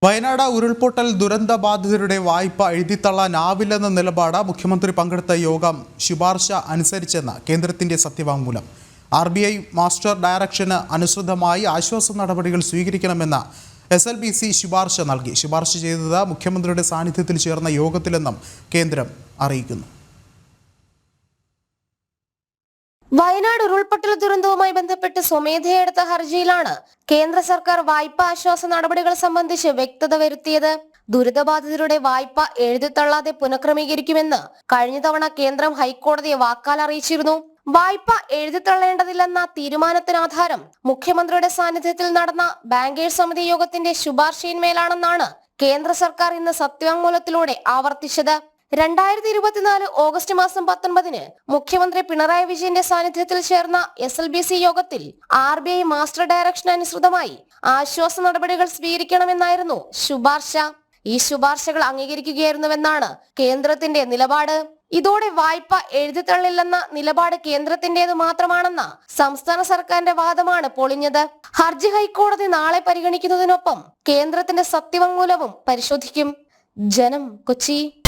വയനാട് ഉരുൾപൊട്ടൽ ദുരന്ത ബാധിതരുടെ വായ്പ എഴുതിത്തള്ളാനാവില്ലെന്ന നിലപാട് മുഖ്യമന്ത്രി പങ്കെടുത്ത യോഗം ശുപാർശ അനുസരിച്ചെന്ന് കേന്ദ്രത്തിന്റെ സത്യവാങ്മൂലം. RBI മാസ്റ്റർ ഡയറക്ഷന് അനുസൃതമായി ആശ്വാസ നടപടികൾ സ്വീകരിക്കണമെന്ന SLBC ശുപാർശ നൽകി. ശുപാർശ ചെയ്തത് മുഖ്യമന്ത്രിയുടെ സാന്നിധ്യത്തിൽ ചേർന്ന യോഗത്തിലെന്നും കേന്ദ്രം അറിയിക്കുന്നു. വയനാട് ഉരുൾപൊട്ടൽ ദുരന്തവുമായി ബന്ധപ്പെട്ട് സ്വമേധയെടുത്ത ഹർജിയിലാണ് കേന്ദ്ര സർക്കാർ വായ്പാ ആശ്വാസ നടപടികൾ സംബന്ധിച്ച് വ്യക്തത വരുത്തിയത്. ദുരിതബാധിതരുടെ വായ്പ എഴുതിത്തള്ളാതെ പുനഃക്രമീകരിക്കുമെന്ന് കഴിഞ്ഞ തവണ കേന്ദ്രം ഹൈക്കോടതിയെ വാക്കാൽ അറിയിച്ചിരുന്നു. വായ്പ എഴുതിത്തള്ളേണ്ടതില്ലെന്ന തീരുമാനത്തിനാധാരം മുഖ്യമന്ത്രിയുടെ സാന്നിധ്യത്തിൽ നടന്ന ബാങ്കേഴ്സ് സമിതി യോഗത്തിന്റെ ശുപാർശയിന്മേലാണെന്നാണ് കേന്ദ്ര സർക്കാർ ഇന്ന് സത്യവാങ്മൂലത്തിലൂടെ ആവർത്തിച്ചത്. 2024 ഓഗസ്റ്റ് മാസം 19 മുഖ്യമന്ത്രി പിണറായി വിജയന്റെ സാന്നിധ്യത്തിൽ ചേർന്ന SLBC യോഗത്തിൽ RBI മാസ്റ്റർ ഡയറക്ഷൻ അനുസൃതമായി ആശ്വാസ നടപടികൾ സ്വീകരിക്കണമെന്നായിരുന്നു ശുപാർശ. ഈ ശുപാർശകൾ അംഗീകരിക്കുകയായിരുന്നുവെന്നാണ് കേന്ദ്രത്തിന്റെ നിലപാട്. ഇതോടെ വായ്പ എഴുതിത്തള്ളില്ലെന്ന നിലപാട് കേന്ദ്രത്തിന്റേത് മാത്രമാണെന്ന സംസ്ഥാന സർക്കാരിന്റെ വാദമാണ് പൊളിഞ്ഞത്. ഹർജി ഹൈക്കോടതി നാളെ പരിഗണിക്കുന്നതിനൊപ്പം കേന്ദ്രത്തിന്റെ സത്യവാങ്മൂലവും പരിശോധിക്കും. ജനം, കൊച്ചി.